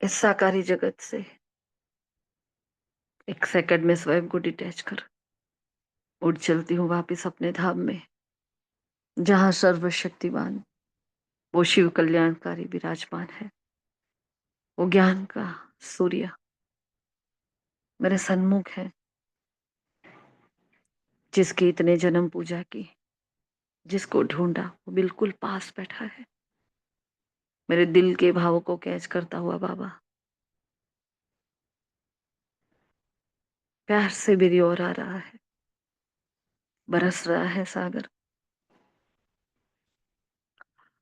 इस साकारी जगत से एक सेकंड में स्वयं को डिटैच कर उड़ चलती हूँ वापिस अपने धाम में, जहां सर्वशक्तिमान वो शिव कल्याणकारी विराजमान है। वो ज्ञान का सूर्य मेरे सन्मुख है, जिसकी इतने जन्म पूजा की, जिसको ढूंढा वो बिल्कुल पास बैठा है। मेरे दिल के भावों को कैच करता हुआ बाबा प्यार से मेरी ओर आ रहा है। बरस रहा है सागर,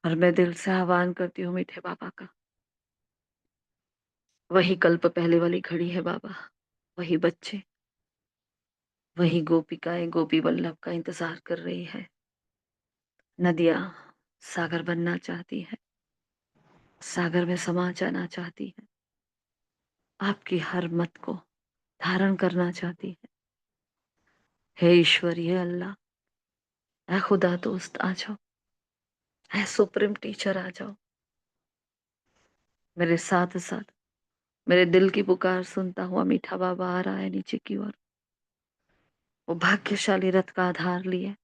और मैं दिल से आह्वान करती हूँ मीठे बाबा का। वही कल्प पहले वाली घड़ी है बाबा, वही बच्चे, वही गोपिकाएं गोपी वल्लभ का इंतजार कर रही है। नदियां सागर बनना चाहती है, सागर में समा जाना चाहती है, आपकी हर मत को धारण करना चाहती है। हे ईश्वर, हे अल्लाह, ऐ खुदा दोस्त आ जाओ, ऐ सुप्रीम टीचर आ जाओ। मेरे साथ साथ मेरे दिल की पुकार सुनता हुआ मीठा बाबा आ रहा है नीचे की ओर। वो भाग्यशाली रथ का आधार लिए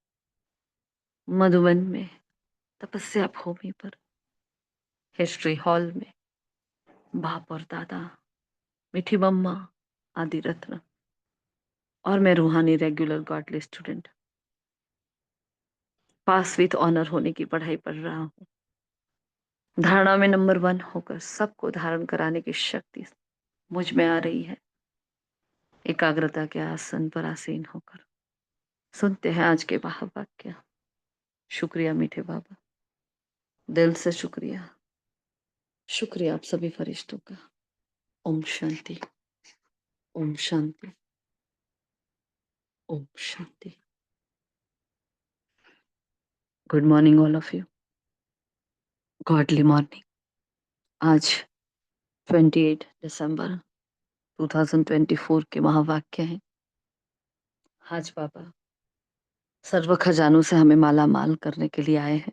मधुबन में तपस्या भूमि पर हिस्ट्री हॉल में बाप और दादा, मीठी मम्मा, आदि रत्न और मैं रूहानी regular godly student pass with honour होने की पढ़ाई पढ़ रहा हूँ। धारणा में नंबर 1 होकर सबको धारण कराने की शक्ति मुझ में आ रही है। एकाग्रता के आसन पर आसीन होकर सुनते हैं आज के महावाक्य। शुक्रिया मीठे बाबा, दिल से शुक्रिया। शुक्रिया आप सभी फरिश्तों का। ओम शांति, ओम शांति, ओम शांति। Good morning all of you, godly morning. आज 28 दिसंबर 2024 के महावाक्य हैं। आज बाबा सर्व खजानों से हमें माला माल करने के लिए आए हैं।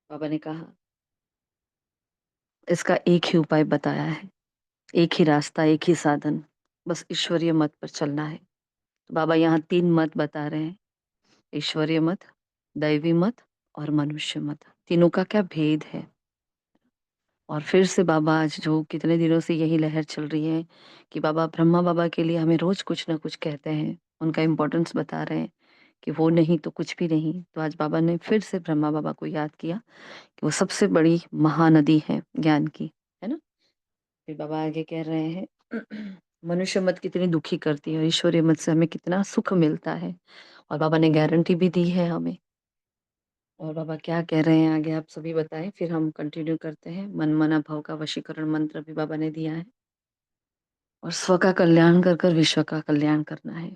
बाबा ने कहा इसका एक ही उपाय बताया है, एक ही रास्ता, एक ही साधन, बस ईश्वरीय मत पर चलना है। तो बाबा यहाँ 3 मत बता रहे हैं, ईश्वरीय मत, दैवी मत और मनुष्य मत। तीनों का क्या भेद है। और फिर से बाबा आज जो कितने दिनों से यही लहर चल रही है कि बाबा ब्रह्मा बाबा के लिए हमें रोज कुछ ना कुछ कहते हैं, उनका इम्पोर्टेंस बता रहे हैं कि वो नहीं तो कुछ भी नहीं। तो आज बाबा ने फिर से ब्रह्मा बाबा को याद किया कि वो सबसे बड़ी महानदी है ज्ञान की, है ना। फिर बाबा आगे कह रहे हैं मनुष्य मत कितनी दुखी करती है और ईश्वरीय मत से हमें कितना सुख मिलता है। और बाबा ने गारंटी भी दी है हमें। और बाबा क्या कह रहे हैं आगे आप सभी बताएं, फिर हम कंटिन्यू करते हैं। मन मना भव का वशीकरण मंत्र भी बाबा ने दिया है। और स्व का कल्याण कर कर विश्व का कल्याण करना है।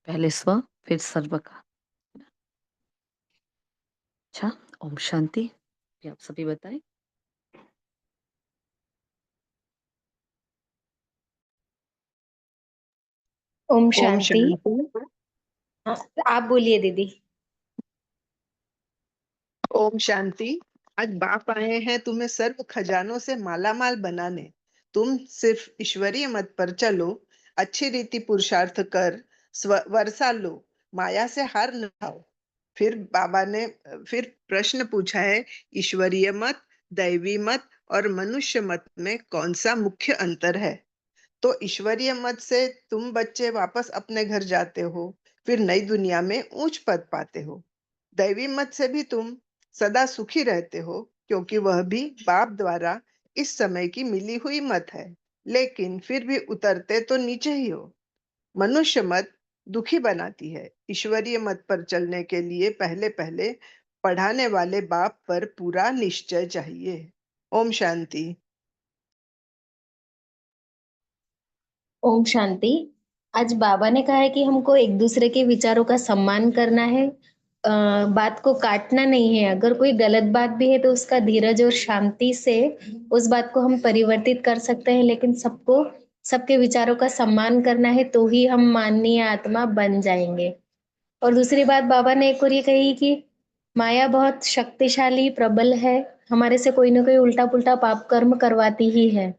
पहले स्व फिर सर्व का। अच्छा, ओम शांति। भी आप सभी बताएं। ओम ओम शांति। शांति। हाँ, आप बोलिए दीदी। ओम शांति। आज बाप आए हैं तुम्हें सर्व खजानों से मालामाल बनाने। तुम सिर्फ ईश्वरीय मत पर चलो, अच्छी रीति पुरुषार्थ कर वर्षा लो, माया से हार न खाओ। फिर बाबा ने फिर प्रश्न पूछा है, ईश्वरीय मत, दैवी मत और मनुष्य मत में कौन सा मुख्य अंतर है। तो ईश्वरीय मत से तुम बच्चे वापस अपने घर जाते हो, फिर नई दुनिया में ऊंच पद पाते हो। दैवी मत से भी तुम सदा सुखी रहते हो, क्योंकि वह भी बाप द्वारा इस समय की मिली हुई मत है, लेकिन फिर भी उतरते तो नीचे ही हो। मनुष्य मत दुखी बनाती है। ईश्वरीय मत पर चलने के लिए पहले पहले पढ़ाने वाले बाप पर पूरा निश्चय चाहिए। ओम शांति। ओम शांति। आज बाबा ने कहा है कि हमको एक दूसरे के विचारों का सम्मान करना है, बात को काटना नहीं है। अगर कोई गलत बात भी है तो उसका धीरज और शांति से उस बात को हम परिवर्तित कर सकते हैं, लेकिन सबको सबके विचारों का सम्मान करना है, तो ही हम माननीय आत्मा बन जाएंगे। और दूसरी बात बाबा ने एक और ये कही कि माया बहुत शक्तिशाली प्रबल है, हमारे से कोई ना कोई उल्टा पुल्टा पाप कर्म करवाती ही है।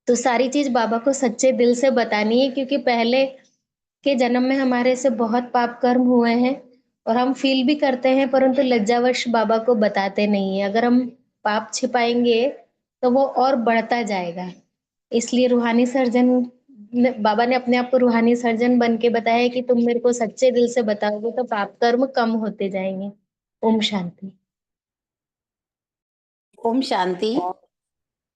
तो सारी चीज बाबा को सच्चे दिल से बतानी है, क्योंकि पहले के जन्म में हमारे से बहुत पाप कर्म हुए हैं और हम फील भी करते हैं, परंतु लज्जावश बाबा को बताते नहीं है। अगर हम पाप छिपाएंगे तो वो और बढ़ता जाएगा। इसलिए रूहानी सर्जन बाबा ने अपने आप को रूहानी सर्जन बन के बताया है कि तुम मेरे को सच्चे दिल से बताओगे तो पाप कर्म कम होते जाएंगे। ओम शांति। ओम शांति।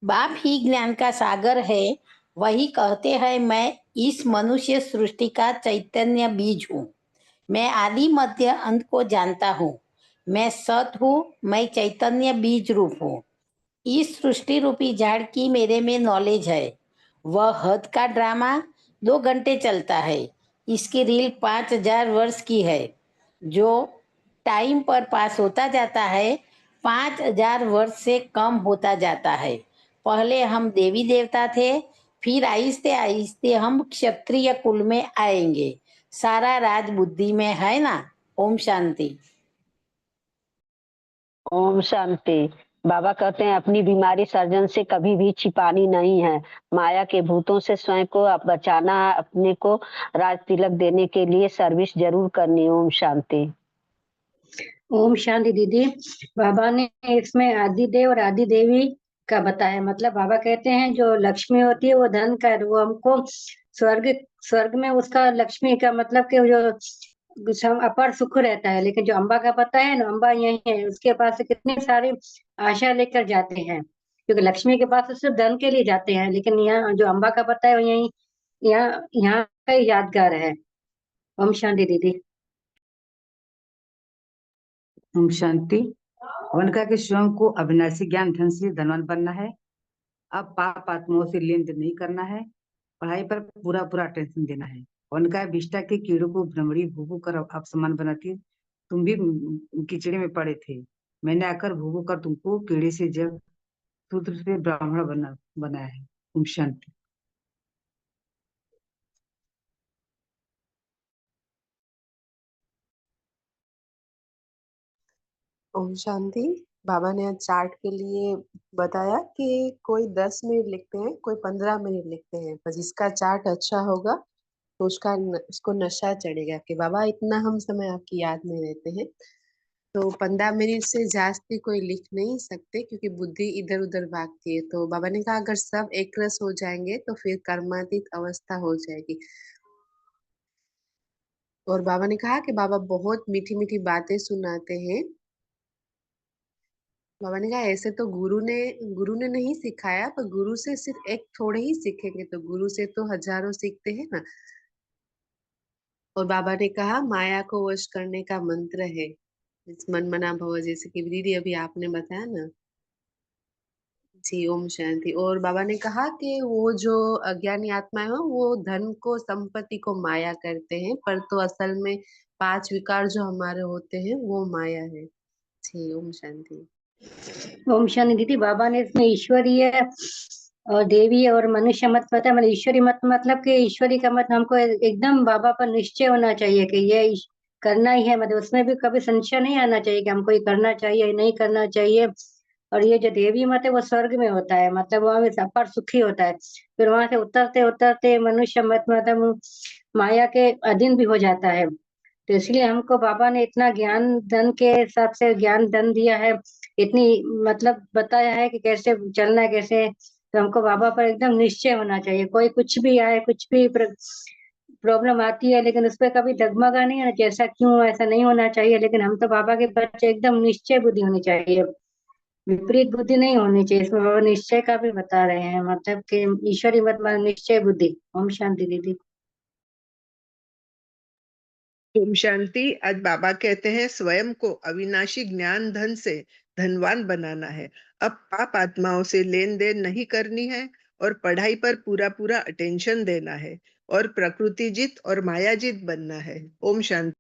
बाप ही ज्ञान का सागर है। वही कहते हैं मैं इस मनुष्य सृष्टि का चैतन्य बीज हूँ। मैं आदि मध्य अंत को जानता हूँ। मैं सत हूँ। मैं चैतन्य बीज रूप हूँ। इस सृष्टि रूपी झाड़ की मेरे में नॉलेज है। वह हद का ड्रामा 2 घंटे चलता है। इसकी रील 5000 वर्ष की है। जो टाइम पर पास होता जाता है 5000 वर्ष से कम होता जाता है। पहले हम देवी देवता थे, फिर आहिस्ते आहिस्ते हम क्षत्रिय कुल में आएंगे। सारा राज बुद्धि में है ना। ओम शांति। ओम शांति। बाबा कहते हैं अपनी बीमारी सर्जन से कभी भी छिपानी नहीं है। माया के भूतों से स्वयं को बचाना, अपने को राज तिलक देने के लिए सर्विस जरूर करनी। ओम शांति। ओम शांति दीदी। बाबा ने इसमें आदि देव और आदि देवी का बताया। मतलब बाबा कहते हैं जो लक्ष्मी होती है वो धन का है, वो हमको स्वर्ग स्वर्ग में उसका लक्ष्मी का मतलब कि जो अपार सुख रहता है। लेकिन जो अम्बा का पता है ना, अम्बा यही है, उसके पास से कितनी सारी आशा लेकर जाते हैं, क्योंकि लक्ष्मी के पास तो सिर्फ धन के लिए जाते हैं। लेकिन यहाँ जो अम्बा का पता है वो यही यहाँ यहाँ का ही यादगार है। ओम शांति दीदी। ओम शांति। वनका के स्वयं को अविनाशी ज्ञान धन से धनवान बनना है। अब पाप आत्माओं से लेन देन नहीं करना है। पढ़ाई पर पूरा पूरा अटेंशन देना है। वनका विष्टा के कीड़ों को भ्रमरी भूगू कर अपसमान बनाती। तुम भी कीचड़े में पड़े थे। मैंने आकर भूगू कर तुमको कीड़े से जब शूद्र से ब्राह्मण बनाया है। ओम शांति। ओम शांति। बाबा ने आज चार्ट के लिए बताया कि कोई 10 मिनट लिखते हैं, कोई 15 मिनट लिखते हैं, पर जिसका चार्ट अच्छा होगा तो उसको नशा चढ़ेगा कि बाबा इतना हम समय आपकी याद में रहते हैं। तो 15 मिनट से जास्ती कोई लिख नहीं सकते, क्योंकि बुद्धि इधर उधर भागती है। तो बाबा ने कहा अगर सब एक रस हो जाएंगे तो फिर कर्मातीत अवस्था हो जाएगी। और बाबा ने कहा कि बाबा बहुत मीठी मीठी बातें सुनाते हैं। बाबा ने कहा ऐसे तो गुरु ने नहीं सिखाया, पर गुरु से सिर्फ एक थोड़े ही सीखेंगे, तो गुरु से तो हजारों सीखते हैं ना। और बाबा ने कहा माया को वश करने का मंत्र है इस मन मना भव, जैसे कि दीदी अभी आपने बताया ना। जी ओम शांति। और बाबा ने कहा कि वो जो अज्ञानी आत्मा है वो धन को संपत्ति को माया करते हैं, पर तो असल में 5 विकार जो हमारे होते हैं वो माया है। जी ओम शांति। ओम शांति दीदी। बाबा ने इसमें ईश्वरीय और देवी और मनुष्य मत पता, मतलब ईश्वरी मत मतलब कि ईश्वरी का मत हमको एकदम बाबा पर निश्चय होना चाहिए कि ये करना ही है। मतलब उसमें भी कभी संशय नहीं आना चाहिए कि हमको ये करना चाहिए नहीं करना चाहिए। और ये जो देवी मत है वो स्वर्ग में होता है, मतलब वहां में अपार सुखी होता है। फिर वहां से उतरते उतरते मनुष्य मत मतलब माया के अधीन भी हो जाता है। तो इसलिए हमको बाबा ने इतना ज्ञान धन के हिसाब से ज्ञान धन दिया है, इतनी मतलब बताया है कि कैसे चलना है कैसे। तो हमको बाबा पर एकदम निश्चय होना चाहिए। कोई कुछ भी आए, कुछ भी प्रॉब्लम आती है, लेकिन उस पर कभी डगमगा नहीं है कि ऐसा क्यों, ऐसा नहीं होना चाहिए। लेकिन हम तो बाबा के बच्चे, एकदम निश्चय बुद्धि होनी चाहिए, विपरीत बुद्धि नहीं होनी चाहिए। इसमें बाबा निश्चय का भी बता रहे हैं, मतलब कि ईश्वरी मत मतलब निश्चय बुद्धि। ओम शांति दीदी। ओम शांति। आज बाबा कहते हैं स्वयं को अविनाशी ज्ञान धन से धनवान बनाना है। अब पाप आत्माओं से लेन देन नहीं करनी है और पढ़ाई पर पूरा पूरा अटेंशन देना है और प्रकृति जीत और माया जीत बनना है। ओम शांति।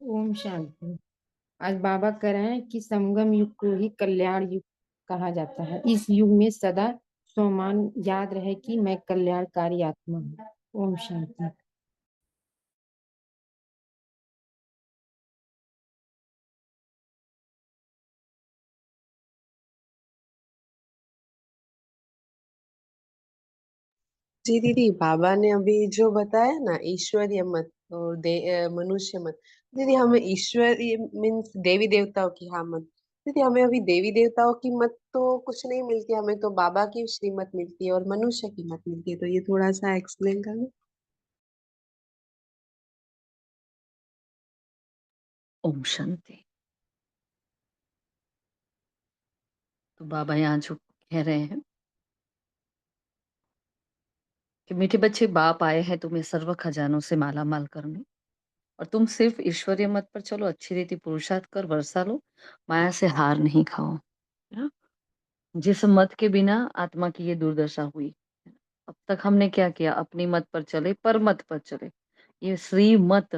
ओम शांति। आज बाबा कह रहे हैं कि संगम युग को ही कल्याण युग कहा जाता है। इस युग में सदा स्वमान याद रहे कि मैं कल्याणकारी आत्मा हूँ। ओम शांति। जी दीदी, बाबा ने अभी जो बताया ना ईश्वरीय मत और मनुष्य मत। दीदी हमें ईश्वरीय मीन्स देवी देवताओं की, हाँ, मत। दीदी हमें अभी देवी देवताओं की मत तो कुछ नहीं मिलती, हमें तो बाबा की श्रीमत मिलती है और मनुष्य की मत मिलती है, तो ये थोड़ा सा एक्सप्लेन करना। ओम शांति। तो बाबा यहाँ जो कह रहे हैं कि मीठे बच्चे, बाप आए हैं तुम्हें सर्व खजानों से माला माल करने, और तुम सिर्फ ईश्वरीय मत पर चलो, अच्छी रीति पुरुषार्थ कर, वर्षा लो, माया से हार नहीं खाओ। है ना? जिस मत के बिना आत्मा की ये दुर्दशा हुई, अब तक हमने क्या किया? अपनी मत पर चले, पर मत पर चले। ये श्री मत,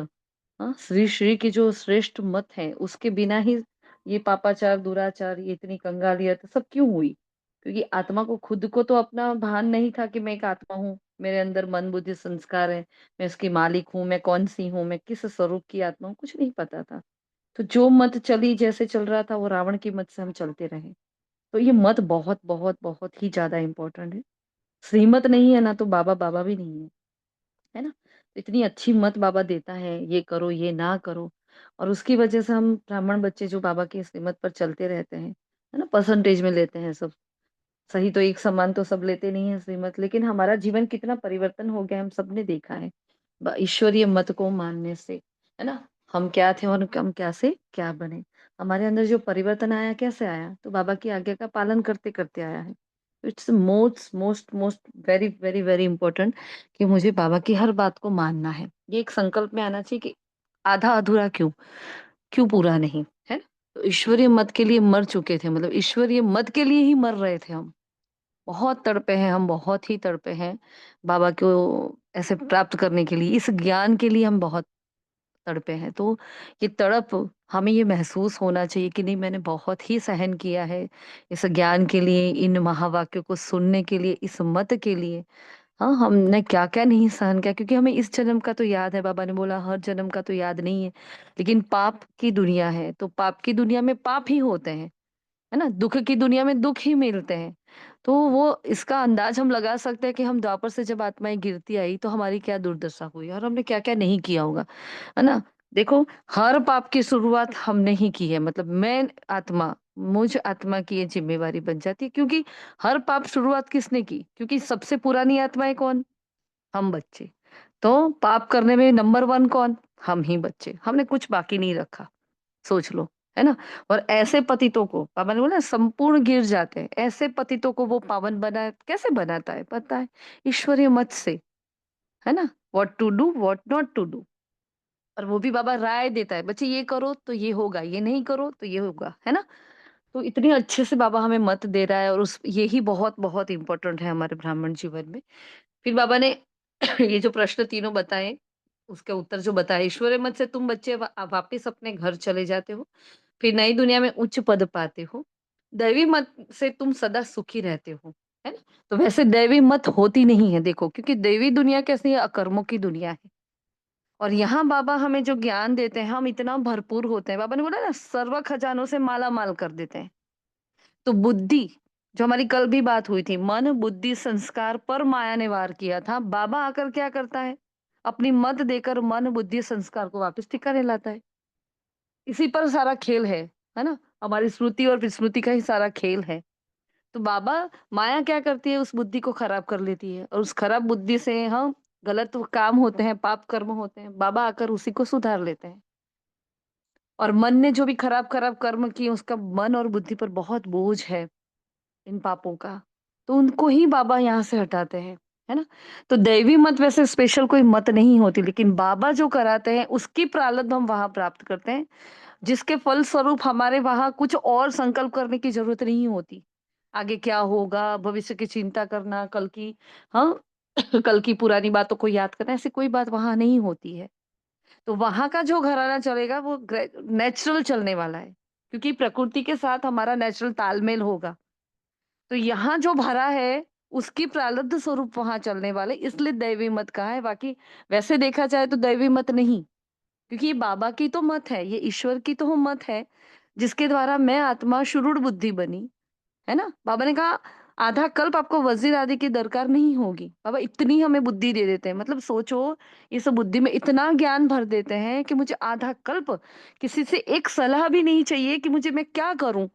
हाँ, श्री श्री की जो श्रेष्ठ मत है, उसके बिना ही ये पापाचार, दुराचार, ये इतनी कंगालियत सब क्यों हुई? क्योंकि आत्मा को खुद को तो अपना भान नहीं था कि मैं एक आत्मा हूँ, मेरे अंदर मन बुद्धि संस्कार है, मैं उसकी मालिक हूँ, मैं कौन सी हूँ, मैं किस स्वरूप की आत्मा हूँ, कुछ नहीं पता था। तो जो मत चली, जैसे चल रहा था, वो रावण की मत से हम चलते रहे। तो ये मत बहुत बहुत बहुत ही ज्यादा इंपॉर्टेंट है। श्रीमत नहीं है ना, तो बाबा बाबा भी नहीं है। है ना? तो इतनी अच्छी मत बाबा देता है, ये करो, ये ना करो, और उसकी वजह से हम ब्राह्मण बच्चे जो बाबा की श्रीमत पर चलते रहते हैं, है ना, परसेंटेज में लेते हैं सब। सही तो एक समान तो सब लेते नहीं है श्रीमत, लेकिन हमारा जीवन कितना परिवर्तन हो गया, हम सबने देखा है ईश्वरीय मत को मानने से। है ना? हम क्या थे और हम क्या से क्या बने, हमारे अंदर जो परिवर्तन आया, कैसे आया? तो बाबा की आज्ञा का पालन करते करते आया है। It's most most most very very very important कि मुझे बाबा की हर बात को मानना है। ये एक संकल्प में आना चाहिए कि आधा अधूरा क्यों, क्यों पूरा नहीं, है ना? तो ईश्वरीय मत के लिए मर चुके थे, मतलब ईश्वरीय मत के लिए ही मर रहे थे हम। बहुत तड़पे हैं हम, बहुत ही तड़पे हैं बाबा को ऐसे प्राप्त करने के लिए, इस ज्ञान के लिए हम बहुत तड़पे हैं। तो ये तड़प हमें ये महसूस होना चाहिए कि नहीं, मैंने बहुत ही सहन किया है इस ज्ञान के लिए, इन महावाक्यों को सुनने के लिए, इस मत के लिए। हाँ, हमने क्या-क्या नहीं सहन किया, क्योंकि हमें इस जन्म का तो याद है, बाबा ने बोला हर जन्म का तो याद नहीं है। लेकिन पाप की दुनिया है, तो पाप की दुनिया में पाप ही होते हैं। है ना? दुःख की दुनिया में दुःख ही मिलते हैं। तो वो इसका अंदाज़ हम लगा सकते हैं कि हम द्वापर से जब आत्माएँ गिरती आई, तो हमारी क्या दुर्दशा हुई और हमने क्या-क्या नहीं किया होगा। है ना? देखो, हर पाप की शुरुआत हमने ही की है, मतलब मैं आत्मा, मुझ आत्मा की ये ज़िम्मेवारी बन जाती है, क्योंकि हर पाप शुरुआत किसने की? क्योंकि सबसे पुरानी आत्माएँ कौन? हम बच्चे। तो पाप करने में नंबर 1 कौन? हम ही बच्चे। हमने कुछ बाकी नहीं रखा। सोच लो, है ना? और ऐसे पतितों को बाबा ने बोला संपूर्ण गिर जाते हैं, ऐसे पतितों को वो पावन बना कैसे बनाता है? पता है? ईश्वरीय मत से, है ना? What to do, what not to do. और वो भी बाबा राय देता है, बच्चे ये करो तो ये होगा, ये नहीं करो तो ये होगा, है ना? तो इतने अच्छे से बाबा हमें मत दे रहा है, और उस ये ही बहुत-बहुत इम्पोर्टेंट है हमारे ब्राह्मण जीवन में। फिर बाबा ने ये जो प्रश्न तीनों बताए, उसके उत्तर जो बताए, ईश्वरीय मत से तुम बच्चे वापिस अपने घर चले जाते हो, फिर नई दुनिया में उच्च पद पाते हो। दैवी मत से तुम सदा सुखी रहते हो, है ना? तो वैसे दैवी मत होती नहीं है, देखो, क्योंकि दैवी दुनिया कैसी है? अकर्मों की दुनिया है। और यहाँ बाबा हमें जो ज्ञान देते हैं, हम इतना भरपूर होते हैं। बाबा ने बोला ना, सर्व खजानों से माला माल कर देते हैं। तो बुद्धि, जो हमारी कल भी बात हुई थी, मन बुद्धि संस्कार पर माया ने वार किया था, बाबा आकर क्या करता है? अपनी मत देकर मन बुद्धि संस्कार को वापस ठिकाने लाता है। इसी पर सारा खेल है ना? हमारी स्मृति और विस्मृति का ही सारा खेल है। तो बाबा, माया क्या करती है? उस बुद्धि को खराब कर लेती है, और उस खराब बुद्धि से हम गलत काम होते हैं, पाप कर्म होते हैं, बाबा आकर उसी को सुधार लेते हैं। और मन ने जो भी खराब-खराब कर्म किए, उसका मन और बुद्धि पर बहुत बोझ है इन पापों का, तो उनको ही बाबा यहाँ से हटाते हैं, है ना? तो दैवी मत वैसे स्पेशल कोई मत नहीं होती, लेकिन बाबा जो कराते हैं, उसकी प्रारब्ध हम वहाँ प्राप्त करते हैं, जिसके फलस्वरूप हमारे वहाँ कुछ और संकल्प करने की ज़रूरत नहीं होती। आगे क्या होगा, भविष्य की चिंता करना, कल की, हाँ, कल की पुरानी बातों को याद करना, ऐसी कोई बात वहाँ नहीं होती है। तो वहाँ का जो घराना चलेगा, वो नेचुरल चलने वाला है, क्योंकि प्रकृति के साथ हमारा नेचुरल तालमेल होगा। तो यहाँ जो भरा है, उसकी प्रारब्ध स्वरूप वहाँ चलने वाले, इसलिए दैवी मत कहा है। बाकी वैसे देखा जाए तो दैवी मत नहीं, क्योंकि ये बाबा की तो मत है, ये ईश्वर की तो मत है, जिसके द्वारा मैं आत्मा शुरूढ़ बुद्धि बनी, है ना? बाबा ने कहा आधा कल्प आपको वजीर आदि की दरकार नहीं होगी। बाबा इतनी हमें बुद्धि दे देते हैं, मतलब सोचो, इस बुद्धि में इतना ज्ञान भर देते हैं कि मुझे आधा कल्प किसी से एक सलाह भी नहीं चाहिए कि मुझे मैं क्या करूं।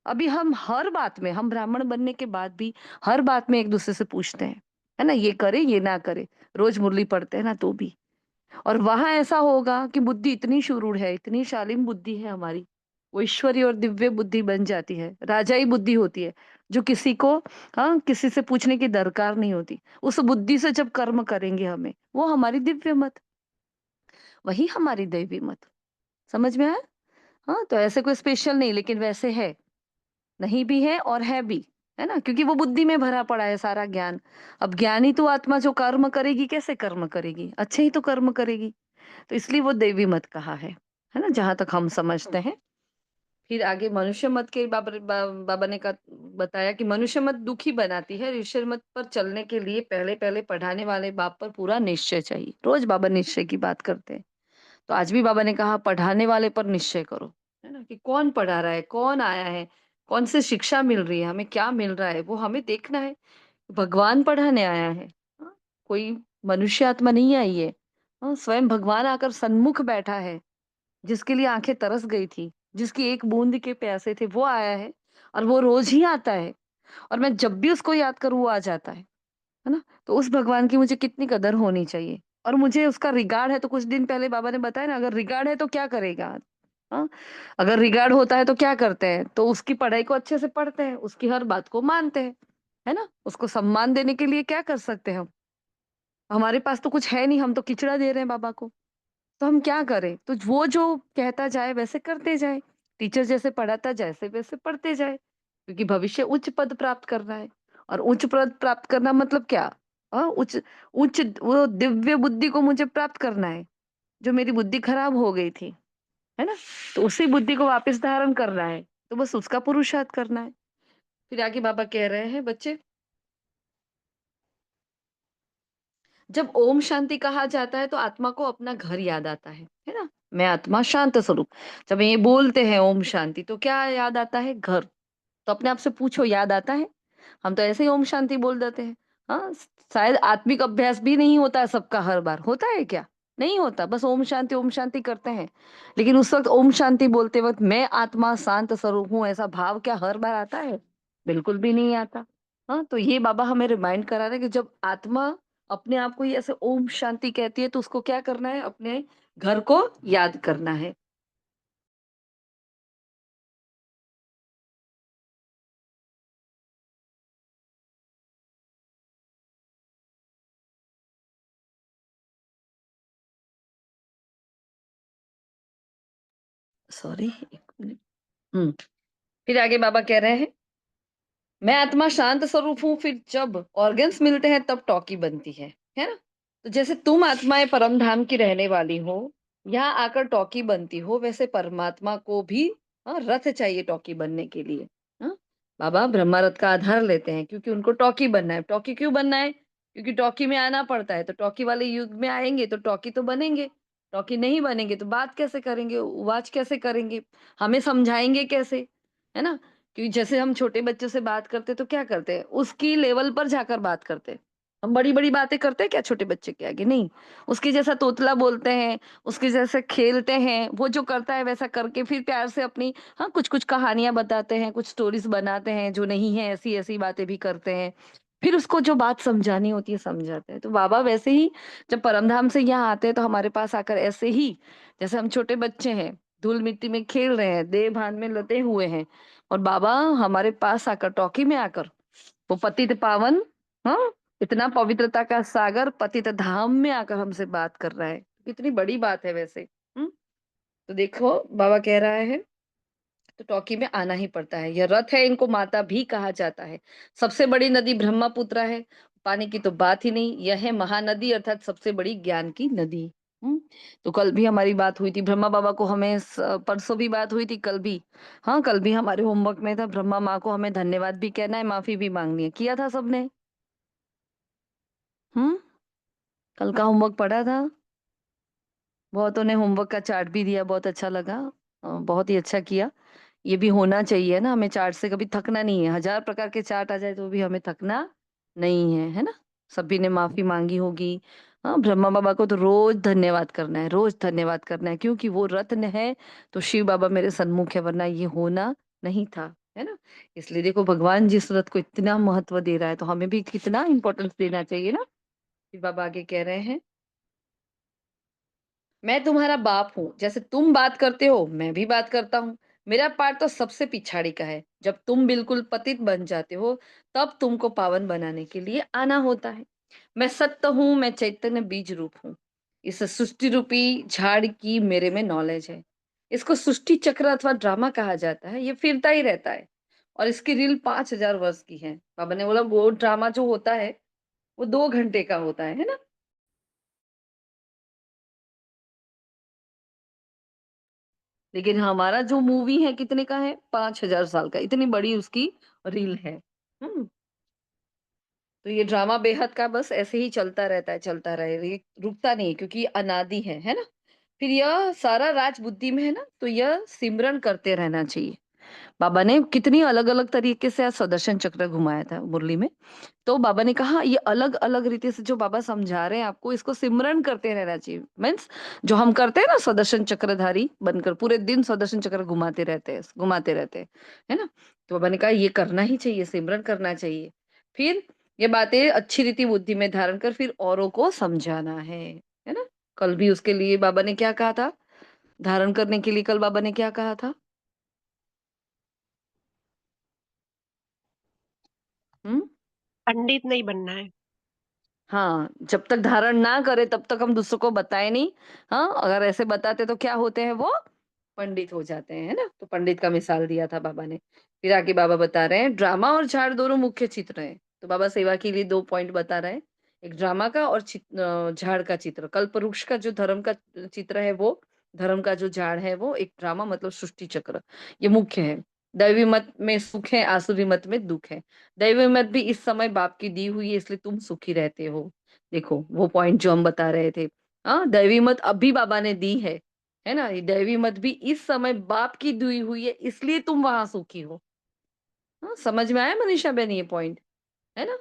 अभी हम हर बात में, हम ब्राह्मण बनने के बाद भी हर बात में एक दूसरे से पूछते हैं, है ना, ये करे ये ना करे, रोज मुरली पढ़ते हैं ना तो भी। और वहां ऐसा होगा कि बुद्धि इतनी शुरूढ़ है, इतनी शालीन बुद्धि है हमारी, वो ईश्वरी और दिव्य बुद्धि बन जाती है, राजाई बुद्धि होती है, जो किसी को, हाँ, किसी से पूछने की दरकार नहीं होती। उस बुद्धि से जब कर्म करेंगे हमें, वो हमारी दिव्य मत, वही हमारी दैवी मत। समझ में आया? हाँ, तो ऐसे कोई स्पेशल नहीं, लेकिन वैसे है, नहीं भी है और है भी, है ना, क्योंकि वो बुद्धि में भरा पड़ा है सारा ज्ञान। अब ज्ञानी तो आत्मा जो कर्म करेगी, कैसे कर्म करेगी, अच्छे ही तो कर्म करेगी, तो इसलिए वो देवी मत कहा है ना, जहां तक हम समझते हैं। फिर आगे मनुष्य मत के बाबा ने बताया कि मनुष्य मत दुखी बनाती है, ईश्वर मत पर चलने के लिए पहले पहले पढ़ाने वाले बाप पर पूरा निश्चय चाहिए। रोज बाबा निश्चय की बात करते हैं, तो आज भी बाबा ने कहा पढ़ाने वाले पर निश्चय करो, है ना, कि कौन पढ़ा रहा है, कौन आया है, कौन से शिक्षा मिल रही है, हमें क्या मिल रहा है, वो हमें देखना है। भगवान पढ़ाने आया है, हाँ? कोई मनुष्य आत्मा नहीं आई है, हाँ? स्वयं भगवान आकर सन्मुख बैठा है, जिसके लिए आंखें तरस गई थी, जिसकी एक बूंद के प्यासे थे, वो आया है, और वो रोज ही आता है, और मैं जब भी उसको याद करूँ वो आ जाता है ना। तो उस भगवान की मुझे कितनी कदर होनी चाहिए, और मुझे उसका रिगार्ड है। तो कुछ दिन पहले बाबा ने बताया ना, अगर रिगार्ड है तो क्या करेगा, हाँ, अगर रिगार्ड होता है तो क्या करते हैं, तो उसकी पढ़ाई को अच्छे से पढ़ते हैं, उसकी हर बात को मानते हैं, है ना। उसको सम्मान देने के लिए क्या कर सकते हैं हम, हमारे पास तो कुछ है नहीं, हम तो किचड़ा दे रहे हैं बाबा को, तो हम क्या करें। तो वो जो कहता जाए वैसे करते जाए, टीचर जैसे पढ़ाता जैसे वैसे पढ़ते जाए, क्योंकि भविष्य उच्च पद प्राप्त करना है। और उच्च पद प्राप्त करना मतलब क्या, उच्च उच्च वो दिव्य बुद्धि को मुझे प्राप्त करना है, जो मेरी बुद्धि खराब हो गई थी, है ना, तो उसी बुद्धि को वापस धारण करना है, तो बस उसका पुरुषार्थ करना है। फिर आगे बाबा कह रहे हैं, बच्चे, जब ओम शांति कहा जाता है तो आत्मा को अपना घर याद आता है ना। मैं आत्मा शांत स्वरूप, जब ये बोलते हैं ओम शांति, तो क्या याद आता है, घर। तो अपने आप से पूछो, याद आता है? हम तो ऐसे ही ओम शांति बोल देते हैं। हाँ, शायद आत्मिक अभ्यास भी नहीं होता है सबका, हर बार होता है क्या, नहीं होता, बस ओम शांति करते हैं। लेकिन उस वक्त ओम शांति बोलते वक्त मैं आत्मा शांत स्वरूप हूँ, ऐसा भाव क्या हर बार आता है? बिल्कुल भी नहीं आता। हाँ, तो ये बाबा हमें रिमाइंड करा रहे हैं कि जब आत्मा अपने आप को ही ऐसे ओम शांति कहती है, तो उसको क्या करना है, अपने घर को याद करना है। सॉरी, एक मिनट। फिर आगे बाबा कह रहे हैं, मैं आत्मा शांत स्वरूप हूँ, फिर जब ऑर्गन्स मिलते हैं तब टॉकी बनती है ना। तो जैसे तुम आत्माएं परम धाम की रहने वाली हो, यहाँ आकर टॉकी बनती हो, वैसे परमात्मा को भी, हाँ, रथ चाहिए टॉकी बनने के लिए। हाँ, बाबा ब्रह्मा रथ का आधार लेते हैं, क्योंकि उनको टॉकी बनना है। टॉकी क्यों बनना है? क्योंकि टॉकी में आना पड़ता है, तो टॉकी वाले युग में आएंगे तो टॉकी तो बनेंगे, टॉकी नहीं बनेंगे तो बात कैसे करेंगे, वाच कैसे करेंगे, हमें समझाएंगे कैसे, है ना। क्योंकि जैसे हम छोटे बच्चों से बात करते तो क्या करते हैं, उसकी लेवल पर जाकर बात करते हैं। हम बड़ी बड़ी बातें करते हैं क्या छोटे बच्चे के आगे? नहीं, उसके जैसा तोतला बोलते हैं, उसके जैसे खेलते हैं, वो जो करता है वैसा करके फिर प्यार से अपनी, हाँ, कुछ कुछ कहानियां बताते हैं, कुछ स्टोरीज बनाते हैं, जो नहीं है ऐसी ऐसी बातें भी करते हैं। फिर उसको जो बात समझानी होती है समझाते हैं। तो बाबा वैसे ही जब परमधाम से यहाँ आते हैं तो हमारे पास आकर ऐसे ही, जैसे हम छोटे बच्चे हैं, धूल मिट्टी में खेल रहे हैं, देह भान में लते हुए हैं, और बाबा हमारे पास आकर, टॉकी में आकर, वो पतित पावन, हाँ, इतना पवित्रता का सागर पतित धाम में आकर हमसे बात कर रहा है, कितनी बड़ी बात है वैसे। तो देखो बाबा कह रहा है, तो टॉकी में आना ही पड़ता है। यह रथ है, इनको माता भी कहा जाता है। सबसे बड़ी नदी ब्रह्मपुत्र है, पानी की तो बात ही नहीं, यह है महानदी, अर्थात सबसे बड़ी ज्ञान की नदी। हम्म तो कल भी हमारी बात हुई थी ब्रह्मा बाबा को, हमें परसों भी बात हुई थी, कल भी, हाँ, कल भी हमारे होमवर्क में था, ब्रह्मा माँ को हमें धन्यवाद भी कहना है, माफी भी मांगनी है। किया था सबने? हम्म कल का होमवर्क पढ़ा था? बहुतों ने होमवर्क का चार्ट भी दिया, बहुत अच्छा लगा, बहुत ही अच्छा किया। ये भी होना चाहिए ना, हमें चाट से कभी थकना नहीं है। 1000 प्रकार के चाट आ जाए तो भी हमें थकना नहीं है ना। सभी ने माफी मांगी होगी। हाँ, ब्रह्मा बाबा को तो रोज धन्यवाद करना है, रोज धन्यवाद करना है, क्योंकि वो रत्न है तो शिव बाबा मेरे सन्मुख है, वरना ये होना नहीं था, है ना। इसलिए देखो, भगवान जिस रथ को इतना महत्व दे रहा है तो हमें भी कितना इंपॉर्टेंस देना चाहिए ना। शिव बाबा आगे कह रहे हैं, मैं तुम्हारा बाप हूँ, जैसे तुम बात करते हो मैं भी बात करता हूँ। मेरा पार्ट तो सबसे पिछाड़ी का है। जब तुम बिल्कुल पतित बन जाते हो तब तुमको पावन बनाने के लिए आना होता है। मैं सत्य हूँ, मैं चैतन्य बीज रूप हूँ। इस सृष्टि रूपी झाड़ की मेरे में नॉलेज है। इसको सृष्टि चक्र अथवा ड्रामा कहा जाता है। ये फिरता ही रहता है और इसकी रील 5000 वर्ष की है। बाबा ने बोला वो ड्रामा जो होता है वो 2 घंटे का होता है ना। लेकिन हमारा जो मूवी है कितने का है, 5000 साल का, इतनी बड़ी उसकी रील है। हम्म। तो ये ड्रामा बेहद का बस ऐसे ही चलता रहता है, चलता रहे, ये रुकता नहीं है, क्योंकि ये अनादि है ना। फिर यह सारा राज बुद्धि में है ना, तो यह सिमरन करते रहना चाहिए। बाबा ने कितनी अलग अलग तरीके से आज सुदर्शन चक्र घुमाया था मुरली में। तो बाबा ने कहा ये अलग अलग रीति से जो बाबा समझा रहे हैं आपको, इसको सिमरन करते रहना चाहिए। मीन्स जो हम करते हैं ना, सुदर्शन चक्रधारी बनकर पूरे दिन सुदर्शन चक्र घुमाते रहते हैं, घुमाते रहते हैं, है ना। तो बाबा ने कहा ये करना ही चाहिए, सिमरन करना चाहिए। फिर ये बातें अच्छी रीति बुद्धि में धारण कर फिर औरों को समझाना है ना। कल भी उसके लिए बाबा ने क्या कहा था, धारण करने के लिए कल बाबा ने क्या कहा था। हम्म। पंडित नहीं बनना है। हाँ, जब तक धारण ना करे तब तक हम दूसरों को बताए नहीं। हाँ, अगर ऐसे बताते तो क्या होते हैं, वो पंडित हो जाते हैं, है ना। तो पंडित का मिसाल दिया था बाबा ने। फिर आगे बाबा बता रहे हैं ड्रामा और झाड़ दोनों मुख्य चित्र हैं। तो बाबा सेवा के लिए 2 पॉइंट बता रहे हैं, एक ड्रामा का और झाड़ का चित्र। कल्प वृक्ष का जो धर्म का चित्र है वो, धर्म का जो झाड़ है वो एक ड्रामा, मतलब सृष्टि चक्र, ये मुख्य है। दैवी मत में सुख है, आसुरी मत में दुख है। दैवी मत भी इस समय बाप की दी हुई है, इसलिए तुम सुखी रहते हो। देखो वो पॉइंट जो हम बता रहे थे। हाँ, दैवी मत अभी बाबा ने दी है ना। ये दैवी मत भी इस समय बाप की दी हुई है, इसलिए तुम वहां सुखी हो। हाँ, समझ में आया मनीषा बहन ये पॉइंट, है ना।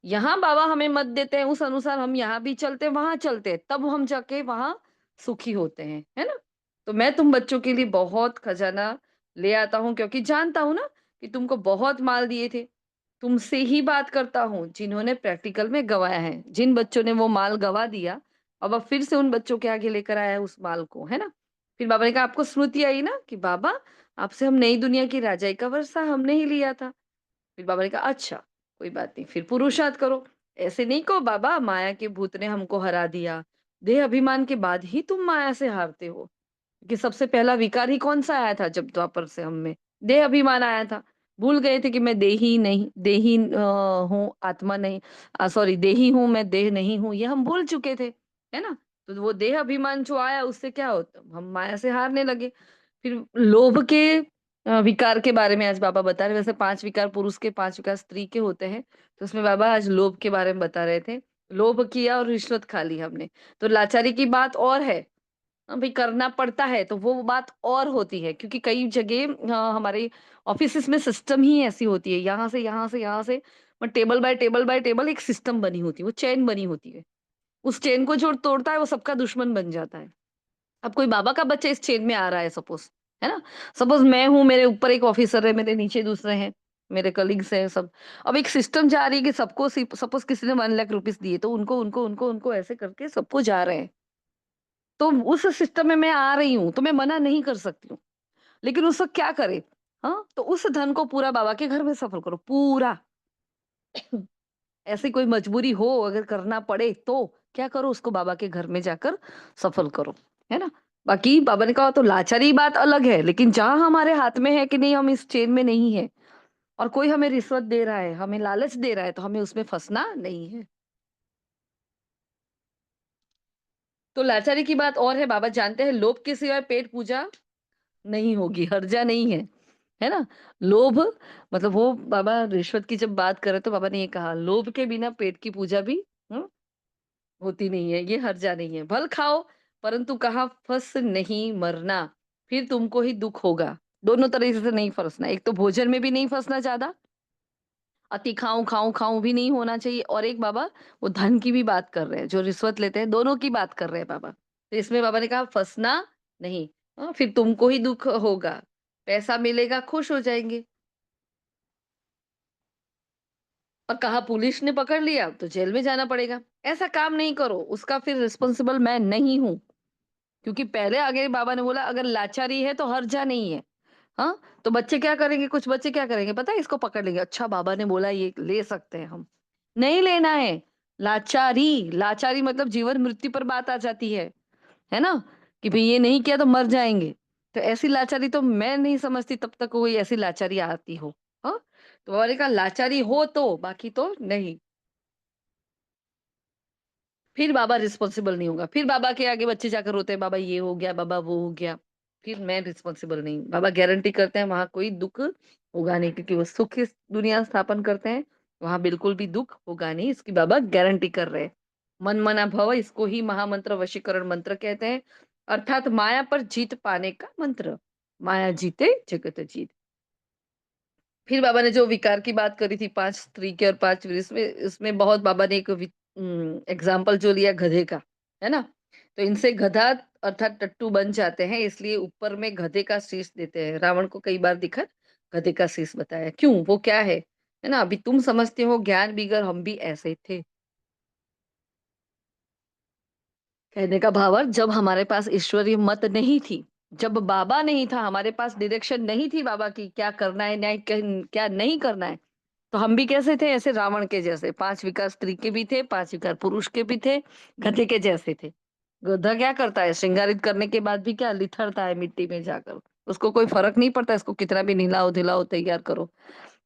यहाँ बाबा हमें मत देते हैं, उस अनुसार हम यहाँ भी चलते वहां चलते, तब हम जाके वहां सुखी होते हैं, है ना। तो मैं तुम बच्चों के लिए बहुत खजाना ले आता हूँ, क्योंकि जानता हूँ ना कि तुमको बहुत माल दिए थे। तुमसे ही बात करता हूँ जिन्होंने प्रैक्टिकल में गवाया है, जिन बच्चों ने वो माल गवा दिया, अब फिर से उन बच्चों के आगे लेकर आया है उस माल को, है ना। फिर बाबा ने कहा आपको स्मृति आई ना कि बाबा आपसे हम नई दुनिया की राजाई का वर्षा हमने ही लिया था। फिर बाबा ने कहा अच्छा, कोई बात नहीं, फिर पुरुषार्थ करो। ऐसे नहीं कहो बाबा माया के भूत ने हमको हरा दिया, देह अभिमान के बाद ही तुम माया से हारते हो। कि सबसे पहला विकार ही कौन सा आया था, जब द्वापर से हम में देह अभिमान आया था। भूल गए थे कि मैं देही नहीं, देही हूँ, आत्मा नहीं, सॉरी देही हूँ मैं, देह नहीं हूँ, ये हम भूल चुके थे, है ना। तो वो देह अभिमान जो आया उससे क्या होता, हम माया से हारने लगे। फिर लोभ के विकार के बारे में आज बाबा बता रहे। वैसे 5 विकार पुरुष के, 5 विकार स्त्री के होते हैं, तो उसमें बाबा आज लोभ के बारे में बता रहे थे। लोभ किया और रिश्वत खा ली हमने, तो लाचारी की बात और है। हाँ भाई, करना पड़ता है तो वो बात और होती है, क्योंकि कई जगह हमारे ऑफिस में सिस्टम ही ऐसी होती है, यहाँ से यहाँ से यहाँ से, table by table by table एक सिस्टम बनी होती है, वो चेन बनी होती है। उस चेन को जो तोड़ता है वो सबका दुश्मन बन जाता है। अब कोई बाबा का बच्चा इस चेन में आ रहा है सपोज, है ना। सपोज मैं हूं, मेरे ऊपर एक ऑफिसर है, मेरे नीचे दूसरे हैं, मेरे कलीग्स हैं सब। अब एक सिस्टम जा रही है कि सबको, सपोज किसी ने 1 लाख रुपीज दिए तो उनको उनको उनको उनको ऐसे करके सबको जा रहे हैं। तो उस सिस्टम में मैं आ रही हूँ तो मैं मना नहीं कर सकती हूँ, लेकिन उस वक्त क्या करे। हाँ, तो उस धन को पूरा बाबा के घर में सफल करो पूरा। ऐसी कोई मजबूरी हो अगर करना पड़े तो क्या करो, उसको बाबा के घर में जाकर सफल करो, है ना। बाकी बाबा ने कहा तो लाचारी बात अलग है, लेकिन जहां हमारे हाथ में है कि नहीं हम इस चेन में नहीं है, और कोई हमें रिश्वत दे रहा है, हमें लालच दे रहा है, तो हमें उसमें फंसना नहीं है। तो लाचारी की बात और है। बाबा जानते हैं लोभ के सिवाय पेट पूजा नहीं होगी, हर्जा नहीं है ना। लोभ, मतलब वो बाबा रिश्वत की जब बात करे तो बाबा ने ये कहा लोभ के बिना पेट की पूजा भी होती नहीं है, ये हर्जा नहीं है। भल खाओ परंतु कहा फंस नहीं मरना, फिर तुमको ही दुख होगा। दोनों तरीके से नहीं फंसना। एक तो भोजन में भी नहीं फंसना ज्यादा, अति खाऊं खाऊं खाऊं भी नहीं होना चाहिए, और एक बाबा वो धन की भी बात कर रहे हैं, जो रिश्वत लेते हैं, दोनों की बात कर रहे हैं बाबा। तो इसमें बाबा ने कहा फंसना नहीं। फिर तुमको ही दुख होगा, पैसा मिलेगा खुश हो जाएंगे, और कहा पुलिस ने पकड़ लिया तो जेल में जाना पड़ेगा। ऐसा काम नहीं करो, उसका फिर रिस्पॉन्सिबल मैं नहीं हूं। क्योंकि पहले आगे बाबा ने बोला अगर लाचारी है तो हर्जा नहीं है। हाँ, तो बच्चे क्या करेंगे, कुछ बच्चे क्या करेंगे पता है, इसको पकड़ लेंगे, अच्छा बाबा ने बोला ये ले सकते हैं हम। नहीं लेना है। लाचारी, लाचारी मतलब जीवन मृत्यु पर बात आ जाती है ना, कि भाई ये नहीं किया तो मर जाएंगे। तो ऐसी लाचारी तो मैं नहीं समझती तब तक कोई ऐसी लाचारी आती हो। हाँ, तो बाबा ने कहा लाचारी हो तो, बाकी तो नहीं। फिर बाबा रिस्पॉन्सिबल नहीं होगा। फिर बाबा के आगे बच्चे जाकर रोते हैं, बाबा ये हो गया, बाबा वो हो गया। फिर मैं रिस्पॉन्सिबल नहीं। बाबा गारंटी करते हैं वहां कोई दुख होगा नहीं, क्योंकि वो सुख की दुनिया स्थापन करते हैं, वहां बिल्कुल भी दुख होगा नहीं, इसकी बाबा गारंटी कर रहे हैं। मन मना भव, इसको ही महामंत्र वशीकरण मंत्र कहते हैं, अर्थात माया पर जीत पाने का मंत्र। माया जीते जगत जीत। फिर बाबा ने जो विकार की बात करी थी, 5 स्त्री के और 5 वीर, इसमें इसमें बहुत बाबा ने एक एग्जाम्पल जो लिया गधे का, है ना। तो इनसे गधा अर्थात टट्टू बन जाते हैं, इसलिए ऊपर में गधे का शीश देते हैं। रावण को कई बार दिखा गधे का शीश बताया, क्यों, वो क्या है ना। अभी तुम समझते हो ज्ञान बिगर हम भी ऐसे थे। कहने का भावार्थ, जब हमारे पास ईश्वरीय मत नहीं थी, जब बाबा नहीं था, हमारे पास डायरेक्शन नहीं थी बाबा की, क्या करना है न्याय, क्या नहीं करना है, तो हम भी कैसे थे, ऐसे रावण के जैसे। 5 विकार स्त्री के भी थे, 5 विकार पुरुष के भी थे, गधे के जैसे थे। गधा क्या करता है, श्रृंगारित करने के बाद भी क्या लिथड़ता है मिट्टी में जाकर, उसको कोई फर्क नहीं पड़ता, इसको कितना भी नहलाओ धुलाओ तैयार करो।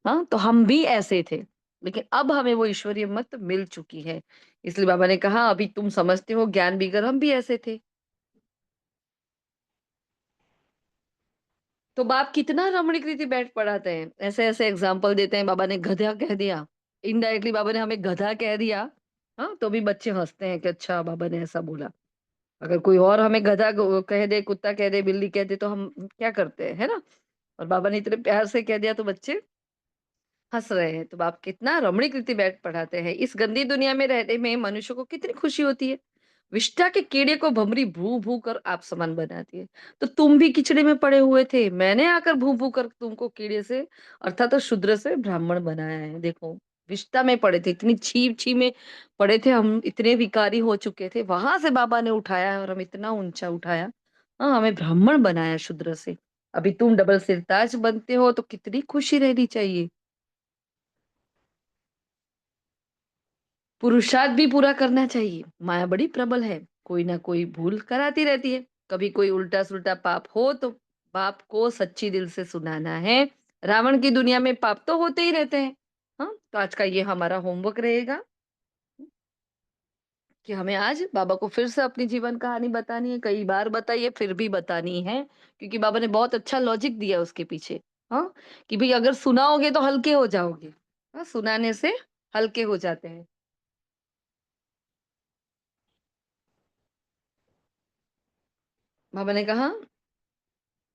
हाँ, तो हम भी ऐसे थे, लेकिन अब हमें वो ईश्वरीय मत मिल चुकी है। इसलिए बाबा ने कहा अभी तुम समझते हो ज्ञान बिगर हम भी ऐसे थे। तो बाप कितना रमणीक रीति बैठ पढ़ाते हैं, ऐसे ऐसे एग्जाम्पल देते हैं। बाबा ने गधा कह दिया, इनडायरेक्टली बाबा ने हमें गधा कह दिया। हाँ, तो भी बच्चे हंसते हैं कि अच्छा बाबा ने ऐसा बोला। अगर कोई और हमें गधा कह दे, कुत्ता कह दे, बिल्ली कह दे, तो हम क्या करते हैं, है ना। और बाबा ने इतने प्यार से कह दिया तो बच्चे हंस रहे हैं। तो बाप कितना रमणीक रीति बैठ पढ़ाते हैं। इस गंदी दुनिया में रहने में मनुष्य को कितनी खुशी होती है। विष्ठा के कीड़े को भमरी भू भू कर आप समान बनाती है। तो तुम भी कीचड़े में पड़े हुए थे, मैंने आकर भू भू कर तुमको कीड़े से अर्थात तो शूद्र से ब्राह्मण बनाया है। देखो, विष्ठा में पड़े थे, इतनी छी छी में पड़े थे हम, इतने विकारी हो चुके थे, वहां से बाबा ने उठाया है और हम इतना ऊंचा उठाया। हाँ, हमें ब्राह्मण बनाया शूद्र से। अभी तुम डबल सिरताज बनते हो तो कितनी खुशी रहनी चाहिए। पुरुषार्थ भी पूरा करना चाहिए। माया बड़ी प्रबल है, कोई ना कोई भूल कराती रहती है। कभी कोई उल्टा सुल्टा पाप हो तो बाप को सच्ची दिल से सुनाना है। रावण की दुनिया में पाप तो होते ही रहते हैं। हाँ, तो आज का ये हमारा होमवर्क रहेगा कि हमें आज बाबा को फिर से अपनी जीवन कहानी बतानी है। कई बार बताइए, फिर भी बतानी है, क्योंकि बाबा ने बहुत अच्छा लॉजिक दिया उसके पीछे। हाँ, कि भाई अगर सुनाओगे तो हल्के हो जाओगे। हाँ, सुनाने से हल्के हो जाते हैं। बाबा ने कहा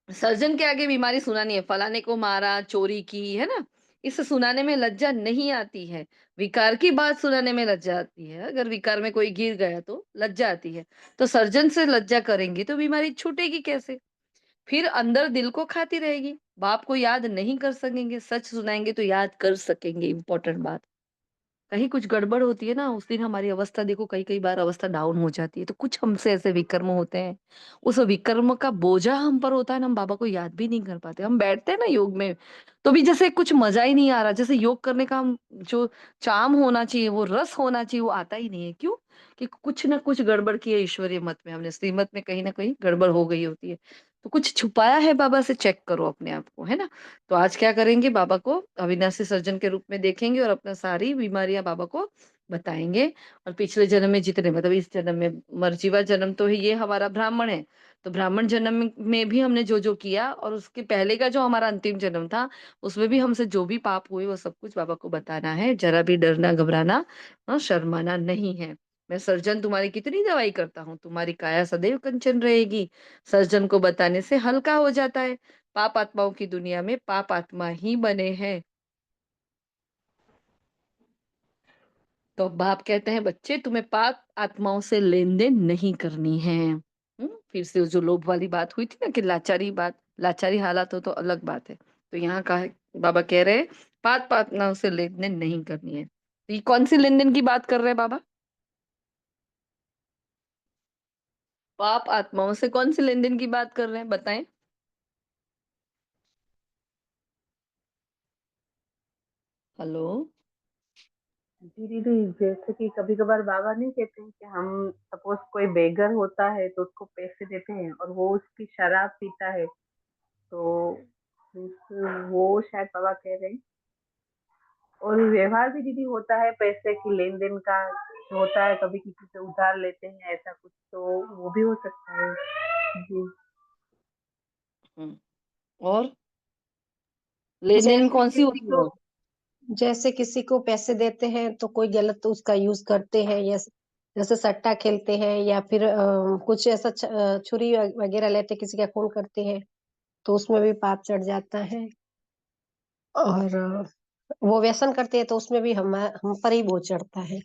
सर्जन के आगे बीमारी सुनानी है, फलाने को मारा, चोरी की, है ना। इसे सुनाने में लज्जा नहीं आती है। विकार की बात सुनाने में लज्जा आती है। अगर विकार में कोई गिर गया तो लज्जा आती है। तो सर्जन से लज्जा करेंगे तो बीमारी छूटेगी कैसे। फिर अंदर दिल को खाती रहेगी। बाप को याद नहीं कर सकेंगे, सच सुनाएंगे तो याद कर सकेंगे। इंपॉर्टेंट बात, कहीं कुछ गड़बड़ होती है ना, उस दिन हमारी अवस्था देखो, कई कई बार अवस्था डाउन हो जाती है। तो कुछ हमसे ऐसे विकर्म होते हैं, उस विकर्म का बोझा हम पर होता है ना, हम बाबा को याद भी नहीं कर पाते। हम बैठते हैं ना योग में, तो भी जैसे कुछ मजा ही नहीं आ रहा, जैसे योग करने का हम जो चाम होना चाहिए, वो रस होना चाहिए, वो आता ही नहीं है। क्यों, कि कुछ ना कुछ गड़बड़ की है ईश्वरीय मत में, हमने श्रीमत में कहीं ना कहीं गड़बड़ हो गई होती है। तो कुछ छुपाया है बाबा से, चेक करो अपने आप को, है ना। तो आज क्या करेंगे, बाबा को अविनाशी सर्जन के रूप में देखेंगे और अपना सारी बीमारियां बाबा को बताएंगे। और पिछले जन्म में जितने, मतलब इस जन्म में मर्जीवा जन्म तो है, ये हमारा ब्राह्मण है, तो ब्राह्मण जन्म में भी हमने जो जो किया, और उसके पहले का जो हमारा अंतिम जन्म था, उसमें भी हमसे जो भी पाप हुए वो सब कुछ बाबा को बताना है। जरा भी डरना घबराना, शर्माना नहीं है। मैं सर्जन तुम्हारी कितनी दवाई करता हूँ, तुम्हारी काया सदैव कंचन रहेगी। सर्जन को बताने से हल्का हो जाता है। पाप आत्माओं की दुनिया में पाप आत्मा ही बने हैं। तो बाप कहते हैं बच्चे तुम्हें पाप आत्माओं से लेन-देन नहीं करनी है। फिर से जो लोभ वाली बात हुई थी ना कि लाचारी हालात हो तो अलग बात है। तो यहाँ का है बाबा कह रहे हैं पाप आत्माओं से लेन-देन नहीं करनी है। तो ये कौन-सी लेन-देन की बात कर रहे हैं बाबा? पाप आत्माओं से कौन-सी लेन-देन की बात कर रहे हैं बताएँ? हेलो? जी दीदी, जैसे कि कभी कभार बाबा नहीं कहते हैं कि हम सपोज कोई बेगर होता है तो उसको पैसे देते हैं और वो उसकी शराब पीता है, तो वो शायद बाबा कह रहे हैं। और व्यवहार भी दीदी होता है पैसे की लेन देन का, होता है कभी किसी से उधार लेते हैं ऐसा कुछ, तो वो भी हो सकता है। जी हुँ, और लेन-देन जैसे कौन-सी किसी होती है को और? जैसे किसी को पैसे देते हैं तो कोई गलत उसका यूज करते हैं, या जैसे सट्टा खेलते हैं, या फिर कुछ ऐसा छुरी वगैरह लेते किसी का खून करते हैं, तो उसमें भी पाप चढ़ जाता है। और वो व्यसन करते हैं तो उसमें भी हम पर ही बोझ चढ़ता है।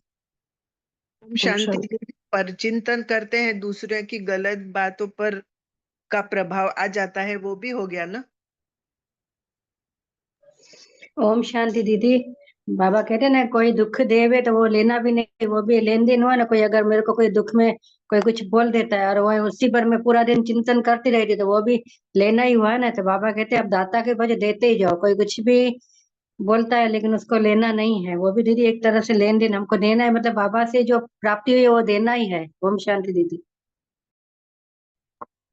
ओम ओम शांति। शांति। पर चिंतन करते हैं दूसरे की गलत बातों पर का प्रभाव आ जाता है, वो भी हो गया ना। ओम शांति दीदी। बाबा कहते हैं ना, कोई दुख देवे तो वो लेना भी नहीं, वो भी लेन देन हुआ ना। कोई अगर मेरे को कोई दुख में कोई कुछ बोल देता है और वो उसी पर मैं पूरा दिन चिंतन करती रहती, तो वो भी लेना ही हुआ ना। तो बाबा कहते हैं अब दाता के बजाय देते ही जाओ। कोई कुछ भी बोलता है लेकिन उसको लेना नहीं है, वो भी दीदी एक तरह से लेन देन हमको देना है। मतलब बाबा से जो प्राप्ति हुई है वो देना ही है। ओम शांति दीदी।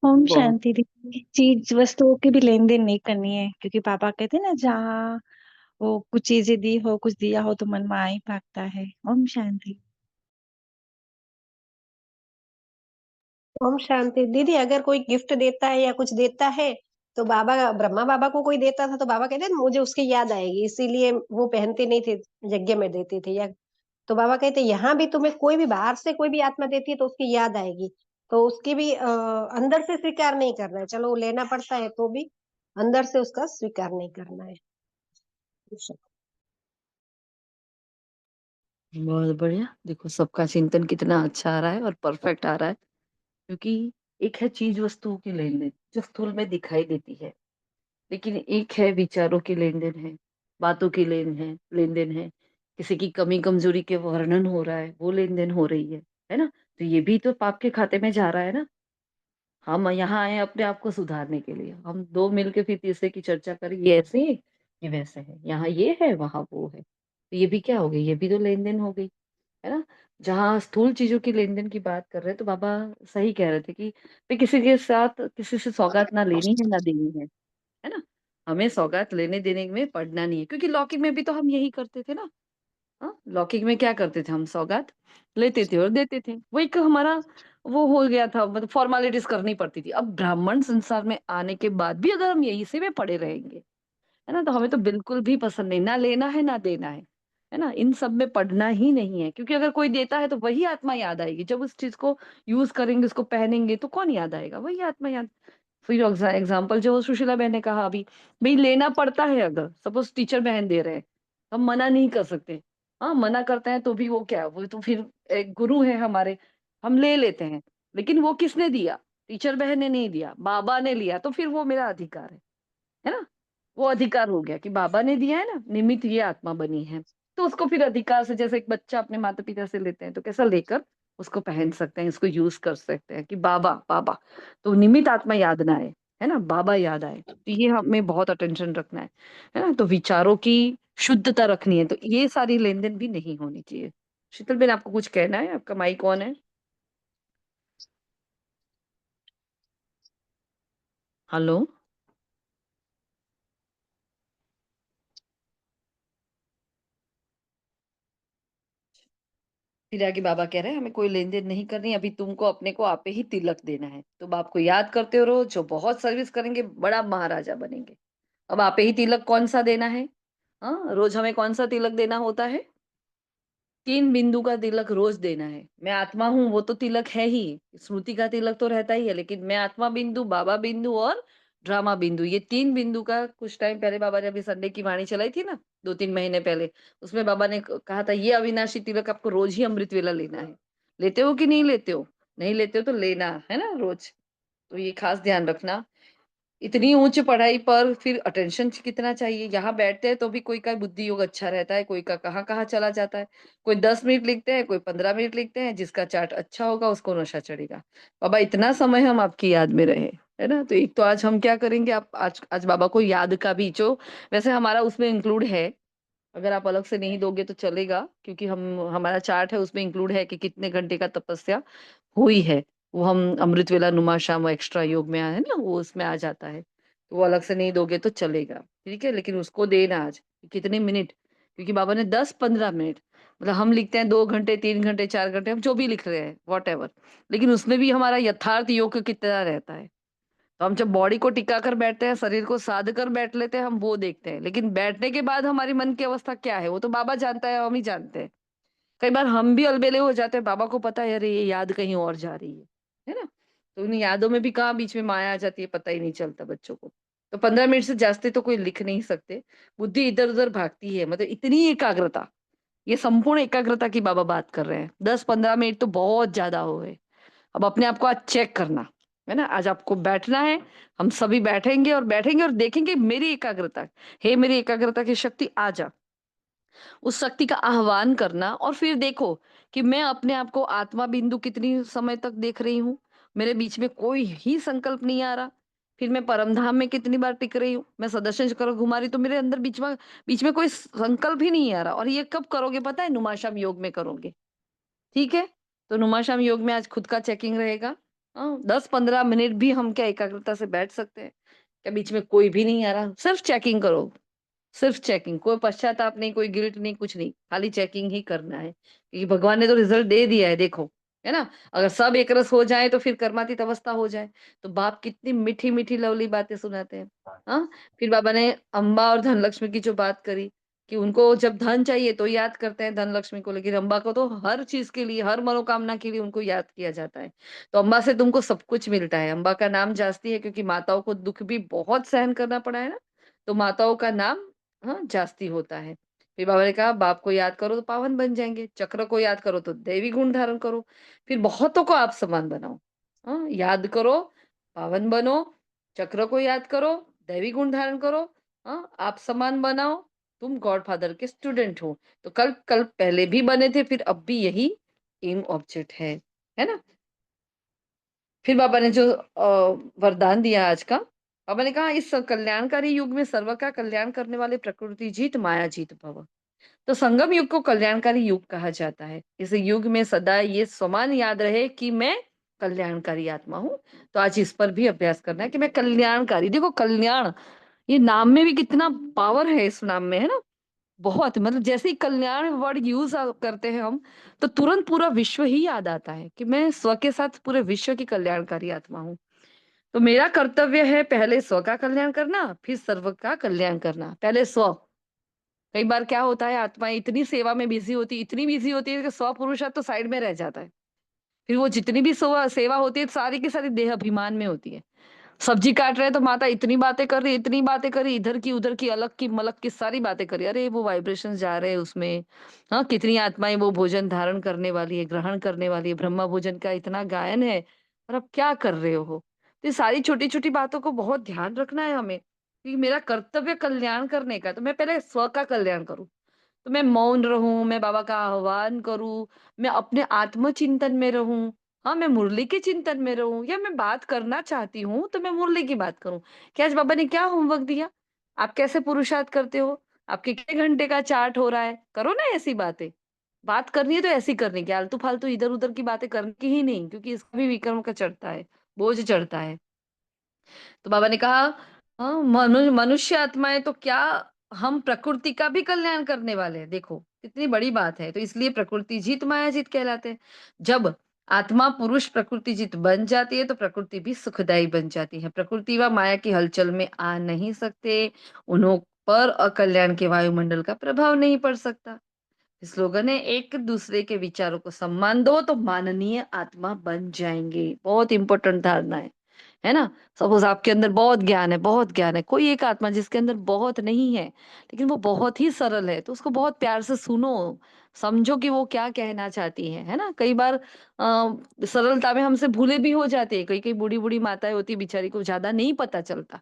ओम बहुत शांति दीदी। चीज वस्तुओं की भी लेन देन नहीं करनी है, क्योंकि पापा कहते हैं ना, जहाँ वो कुछ चीजें दी हो, कुछ दिया हो तो मन में आ ही भागता है। ओम शांति। ओम शांति दीदी। अगर कोई गिफ्ट देता है या कुछ देता है, तो बाबा ब्रह्मा बाबा को कोई देता था तो बाबा कहते हैं मुझे उसकी याद आएगी, इसीलिए वो पहनते नहीं थे, यज्ञ में देते थे। या तो बाबा कहते यहाँ भी तुम्हें कोई भी बाहर से कोई भी आत्मा देती है तो उसकी याद आएगी, तो उसकी भी अंदर से स्वीकार नहीं करना है। चलो वो लेना पड़ता है तो भी अंदर से उसका स्वीकार नहीं करना है। बहुत बढ़िया। देखो सबका चिंतन कितना अच्छा आ रहा है और परफेक्ट आ रहा है, क्योंकि एक है चीज़ वस्तुओं की लेन-देन जो स्थूल में दिखाई देती है, लेकिन एक है विचारों की लेन-देन है, बातों की लेन-देन है, किसी की कमी-कमजोरी के वर्णन हो रहा है, वो लेन-देन हो रही है ना? तो ये भी तो पाप के खाते में जा रहा है ना? हम यहाँ आए हैं अपने आप को सुधारने के लिए। हम 2 मिलके फिर तीसरे की चर्चा करें, ये ऐसे है, ये वैसे है, यहाँ ये है, वहाँ वो है। तो ये भी क्या हो गई? ये भी तो लेन-देन हो गई, है ना? जहाँ स्थूल चीज़ों की लेन-देन की बात कर रहे हैं, तो बाबा सही कह रहे थे कि भई किसी के साथ किसी से सौगात ना लेनी है, ना देनी है ना? हमें सौगात लेने-देने में पड़ना नहीं है, क्योंकि लौकिक में भी तो हम यही करते थे ना। हाँ, लौकिक में क्या करते थे हम? सौगात लेते थे और देते थे। वो एक हमारा वो हो गया था, मतलब फ़ॉर्मेलिटीज़ करनी पड़ती थी। अब ब्राह्मण संसार में आने के बाद भी अगर हम यहीं से में पड़े रहेंगे, है ना? तो हमें तो बिल्कुल भी पसंद नहीं, ना लेना है, ना देना है ना? इन सब में पड़ना ही नहीं है, क्योंकि अगर कोई देता है तो वही आत्मा याद आएगी। जब उस चीज़ को यूज़ करेंगे, उसको पहनेंगे तो कौन याद आएगा? वही आत्मा याद। फॉर एग्ज़ाम्पल जो सुशीला बहन ने कहा अभी, भई लेना पड़ता है अगर, सपोज़ टीचर बहन दे रहे हैं, हम मना नहीं कर सकते। हाँ, मना करते हैं तो भी वो क्या, वो तो फिर एक गुरु है हमारे, हम ले लेते हैं। लेकिन वो किसने दिया? टीचर बहन ने नहीं दिया, बाबा ने लिया, तो फिर वो मेरा अधिकार है ना? वो अधिकार हो गया कि बाबा ने दिया है ना, निमित्त ये आत्मा बनी है। तो उसको फिर अधिकार से, जैसे एक बच्चा अपने माता-पिता से लेते हैं, तो कैसा लेकर उसको पहन सकते हैं, इसको यूज़ कर सकते हैं कि बाबा, बाबा। तो निमित्त आत्मा याद ना आए, है ना? बाबा याद आए। तो ये हमें बहुत अटेंशन रखना है ना? तो विचारों की शुद्धता रखनी है, तो ये सारी लेन-देन भी नहीं होनी चाहिए। शीतल बेन आपको कुछ कहना है? आपका माइक ऑन है। हेलो? फिर आगे बाबा कह रहे हैं हमें कोई लेन-देन नहीं करनी, अभी तुमको अपने को आपे ही तिलक देना है। तुम आपको याद करते रहो, जो बहुत सर्विस करेंगे बड़ा महाराजा बनेंगे। अब आपे ही तिलक कौन-सा देना है? हाँ, रोज़ हमें कौन-सा तिलक देना होता है? 3 बिंदु का तिलक रोज़ देना है। मैं आत्मा हूँ, वो तो तिलक है ही, स्मृति का तिलक तो रहता ही है, लेकिन मैं आत्मा बिंदु, बाबा बिंदु और ड्रामा बिंदु, ये 3 बिंदु का कुछ टाइम पहले बाबा ने अभी संडे की वाणी चलाई थी ना, 2-3 महीने पहले, उसमें बाबा ने क कहा था ये अविनाशी तिलक आपको रोज़ ही अमृत वेला लेना है। लेते हो कि नहीं लेते हो? नहीं लेते हो तो लेना, है ना रोज़। तो ये खास ध्यान रखना। इतनी उच्च पढ़ाई पर फिर अटेंशन कितना चाहिए? यहाँ बैठते हैं तो भी कोई का बुद्धि योग अच्छा रहता है, कोई का कहाँ-कहाँ चला जाता है। कोई 10 मिनट लिखते हैं, कोई 15 मिनट लिखते हैं, जिसका चार्ट अच्छा होगा उसको नशा चढ़ेगा। बाबा इतना समय हम आपकी याद में रहे, है ना? तो एक तो आज हम क्या करेंगे, आप आज आज बाबा को याद का भी जो वैसे हमारा उसमें इंक्लूड है, अगर आप अलग से नहीं दोगे तो चलेगा, क्योंकि हम हमारा चार्ट है उसमें इंक्लूड है कि कितने घंटे का तपस्या हुई है। वो हम अमृत वेला नुमा श्याम एक्स्ट्रा योग में है ना, वो उसमें आ जाता है। तो वो अलग से नहीं दोगे तो चलेगा, ठीक है? लेकिन उसको देना आज, कितने मिनट, क्योंकि बाबा ने 10-15 मिनट, मतलब हम लिखते हैं 2 घंटे, 3 घंटे, 4 घंटे, हम जो भी लिख रहे हैं, व्हाटएवर। लेकिन उसमें भी हमारा यथार्थ योग कितना रहता है। तो हम जब बॉडी को टिका कर बैठते हैं, शरीर को साध कर बैठ लेते हैं, हम वो देखते हैं। लेकिन बैठने के बाद हमारी मन की अवस्था क्या है, वो तो बाबा जानता है, हम ही जानते हैं। कई बार हम भी अलबेले हो जाते हैं, बाबा को पता है अरे ये याद कहीं और जा रही है ना? तो उन यादों में भी कहाँ बीच में माया आ जाती है, पता ही नहीं चलता बच्चों को। तो 15 मिनट से जास्ते तो कोई लिख नहीं सकते, बुद्धि इधर-उधर भागती है, मतलब इतनी एकाग्रता, ये संपूर्ण एकाग्रता की बाबा बात कर रहे हैं। 10-15 मिनट तो बहुत ज़्यादा हो गए। अब अपने आप को आज चेक करना, है ना? आज आपको बैठना है, हम सभी बैठेंगे और देखेंगे मेरी एकाग्रता, हे मेरी एकाग्रता की शक्ति आ जा। उस शक्ति का आह्वान करना और फिर देखो कि मैं अपने आप को आत्मा बिंदु कितनी समय तक देख रही हूँ, मेरे बीच में कोई ही संकल्प नहीं आ रहा। फिर मैं परमधाम में कितनी बार टिक रही हूँ, मैं सदस्य चक्र घुमा रही, तो मेरे अंदर बीच में कोई संकल्प ही नहीं आ रहा। और ये कब करोगे पता है? नुमाशाम योग में करोगे, ठीक है? तो नुमाशाम योग में आज खुद का चेकिंग रहेगा। 10-15 मिनट भी हम क्या एकाग्रता से बैठ सकते हैं? क्या बीच में कोई भी नहीं आ रहा? सिर्फ चेकिंग करो। सिर्फ चेकिंग, कोई पश्चाताप नहीं, कोई गिल्ट नहीं, कुछ नहीं, खाली चेकिंग ही करना है। क्योंकि भगवान ने तो रिजल्ट दे दिया है, देखो, है ना? अगर सब एक रस हो जाए तो फिर कर्मातीत अवस्था हो जाए। तो बाप कितनी मीठी-मीठी लवली बातें सुनाते हैं। हाँ? फिर बाबा ने अम्बा और धनलक्ष्मी की जो बात करी कि उनको जब धन चाहिए तो याद करते हैं धनलक्ष्मी को, लेकिन अम्बा को तो हर चीज़ के लिए, हर मनोकामना के लिए उनको याद किया जाता है। तो अम्बा से तुमको सब कुछ मिलता है। अम्बा का नाम जास्ती है क्योंकि माताओं को दुःख भी बहुत सहन करना पड़ा है ना, तो माताओं का नाम जास्ती होता है। फिर बाबा ने कहा बाप को याद करो तो पावन बन जाएँगे, चक्र को याद करो तो दैवी गुण धारण करो, फिर बहुतों को आप समान बनाओ। याद करो, पावन बनो, चक्र को याद करो, दैवी गुण धारण करो, आप समान बनाओ, तुम गॉडफादर के स्टूडेंट हो। तो कल कल पहले भी बने थे, फिर अब भी यही एम ऑब्जेक्ट है ना? फिर बाबा ने जो वरदान दिया आज का, बाबा ने कहा इस कल्याणकारी युग में सर्व का कल्याण करने वाले प्रकृति जीत माया जीत भव। तो संगम युग को कल्याणकारी युग कहा जाता है। इस युग में सदा ये समान याद रहे कि मैं कल्याणकारी आत्मा हूँ। तो आज इस पर भी अभ्यास करना है कि मैं कल्याणकारी, देखो कल्याण, ये नाम में भी कितना पावर है इस नाम में, है ना? बहुत, मतलब जैसे ही कल्याण वर्ड यूज करते हैं हम, तो तुरंत पूरा विश्व ही याद आता है कि मैं स्व के साथ पूरे विश्व की कल्याणकारी आत्मा हूँ। तो मेरा कर्तव्य है पहले स्व का कल्याण करना, फिर सर्व का कल्याण करना। पहले स्व। कई बार क्या होता है, आत्मा इतनी सेवा में बिजी होती, इतनी बिजी होती है कि स्व पुरुषार्थ तो साइड में रह जाता है। फिर वो जितनी भी सेवा होती है, सारी की सारी देह अभिमान में होती है। सब्जी काट रहे हैं तो माता इतनी बातें कर रही, इतनी बातें करी, इधर की उधर की, अलग की मलक की सारी बातें करी। अरे वो वाइब्रेशन जा रहे हैं उसमें। कितनी आत्माएं वो भोजन धारण करने वाली है, ग्रहण करने वाली है, ब्रह्मा भोजन का इतना गायन है, और अब क्या कर रहे हो? तो ये सारी छोटी छोटी बातों को बहुत ध्यान रखना है हमें कि मेरा कर्तव्य कल्याण करने का, तो मैं पहले स्व का कल्याण करूं। तो मैं मौन रहूं, मैं बाबा का आह्वान करूं, मैं अपने आत्मचिंतन में रहूं। हाँ, मैं मुरली के चिंतन में रहूं, या मैं बात करना चाहती हूँ तो मैं मुरली की बात करूं कि आज बाबा ने क्या होमवर्क दिया, आप कैसे पुरुषार्थ करते हो, आपके कितने घंटे का चार्ट हो रहा है, करो ना ऐसी बातें। बात करनी है तो ऐसी करनी की, आलतू फालतू इधर उधर की बातें करनी की ही नहीं, क्योंकि इसका भी विक्रम का चढ़ता है, बोझ चढ़ता है। तो बाबा ने कहा मनुष्य आत्माएं तो क्या, हम प्रकृति का भी कल्याण करने वाले हैं, देखो कितनी बड़ी बात है। तो इसलिए प्रकृति जीत माया जीत कहलाते हैं। जब आत्मा पुरुष प्रकृति जीत बन जाती है तो प्रकृति भी सुखदायी बन जाती है। प्रकृति व माया की हलचल में आ नहीं सकते, उन्हों पर अकल्याण के वायुमंडल का प्रभाव नहीं पड़ सकता। स्लोगन है एक दूसरे के विचारों को सम्मान दो तो माननीय आत्मा बन जाएंगे, बहुत इंपॉर्टेंट धारणा है है ना। सपोज आपके अंदर बहुत ज्ञान है, बहुत ज्ञान है, कोई एक आत्मा जिसके अंदर बहुत नहीं है लेकिन वो बहुत ही सरल है, तो उसको बहुत प्यार से सुनो, समझो कि वो क्या कहना चाहती है ना। कई बार सरलता में हमसे भूले भी हो जाते हैं, कई कई बूढ़ी बूढ़ी माताएं होती है, बेचारी को ज्यादा नहीं पता चलता,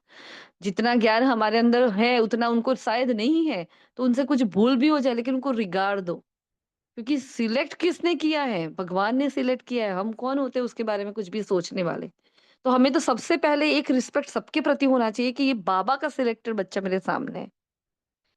जितना ज्ञान हमारे अंदर है उतना उनको शायद नहीं है, तो उनसे कुछ भूल भी हो जाए लेकिन उनको रिगार्ड दो, क्योंकि सिलेक्ट किसने किया है, भगवान ने सिलेक्ट किया है, हम कौन होते हैं उसके बारे में कुछ भी सोचने वाले। तो हमें तो सबसे पहले एक रिस्पेक्ट सबके प्रति होना चाहिए कि ये बाबा का सिलेक्टेड बच्चा मेरे सामने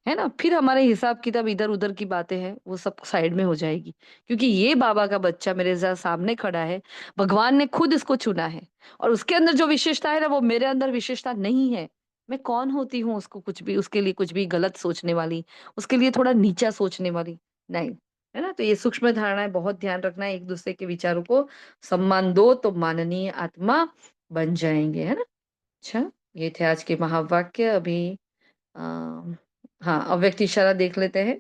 है ना। फिर हमारे हिसाब किताब इधर उधर की बातें हैं वो सब साइड में हो जाएगी, क्योंकि ये बाबा का बच्चा मेरे सामने खड़ा है, भगवान ने खुद इसको चुना है, और उसके अंदर जो विशेषता है ना वो मेरे अंदर विशेषता नहीं है। मैं कौन होती हूँ उसको कुछ भी, उसके लिए कुछ भी गलत सोचने वाली, उसके लिए थोड़ा नीचा सोचने वाली नहीं, है ना। तो ये सूक्ष्म धारणाएं बहुत ध्यान रखना है, एक दूसरे के विचारों को सम्मान दो तो माननीय आत्मा बन जाएंगे, है ना। अच्छा, ये थे आज के महावाक्य। अभी हाँ, अव्यक्त इशारा देख लेते हैं।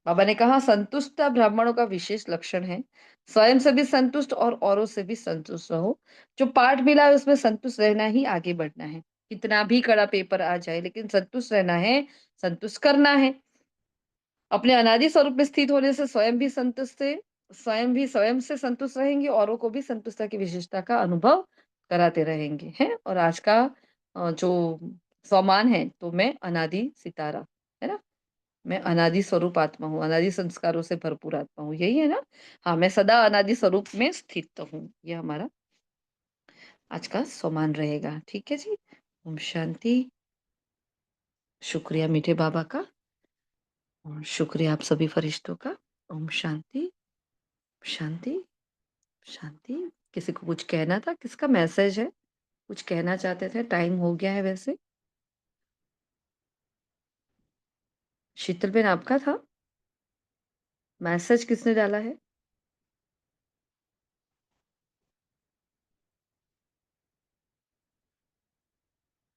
बाबा ने कहा संतुष्ट ब्राह्मणों का विशेष लक्षण है स्वयं से भी संतुष्ट और औरों से भी संतुष्ट रहो। जो पाठ मिला है उसमें संतुष्ट रहना ही आगे बढ़ना है, कितना भी कड़ा पेपर आ जाए लेकिन संतुष्ट रहना है, संतुष्ट करना है। अपने अनादि स्वरूप में स्थित होने से स्वयं से संतुष्ट रहेंगे, औरों को भी संतुष्टता की विशेषता का अनुभव कराते रहेंगे हैं। और आज का जो सम्मान है, तो मैं अनादि सितारा, है ना, मैं अनादि स्वरूप आत्मा हूँ, अनादि संस्कारों से भरपूर आत्मा हूँ, यही है ना। हाँ, मैं सदा अनादि स्वरूप में स्थित हूँ, ये हमारा आज का सम्मान रहेगा। ठीक है जी, ओम शांति। शुक्रिया मीठे बाबा का, और शुक्रिया आप सभी फरिश्तों का। ओम शांति शांति शांति। किसी को कुछ कहना था, किसका मैसेज है, कुछ कहना चाहते थे? टाइम हो गया है वैसे। शीतल बेन आपका था मैसेज, किसने डाला है?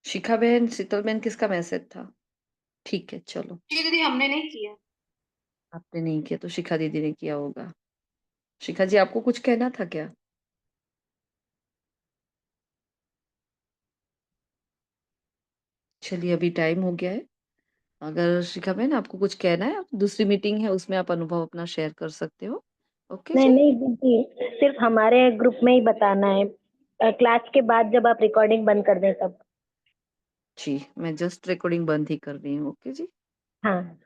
शिखा बहन, शीतल बहन, किसका मैसेज था? ठीक है, चलो। जी दीदी, हमने नहीं किया। आपने नहीं किया तो शिखा दीदी ने किया होगा। शिखा जी, आपको कुछ कहना था क्या? चलिए, अभी टाइम हो गया है। अगर शिखा बहन आपको कुछ कहना है, आप दूसरी मीटिंग है उसमें आप अनुभव अपना शेयर कर सकते हो। ओके नहीं जी। नहीं दीदी, सिर्फ हमारे ग्रुप में ही बताना है, क्लास के बाद जब आप रिकॉर्डिंग बंद कर दें तब। जी, मैं जस्ट रिकॉर्डिंग बंद ही कर रही हूँ। ओके जी। हाँ।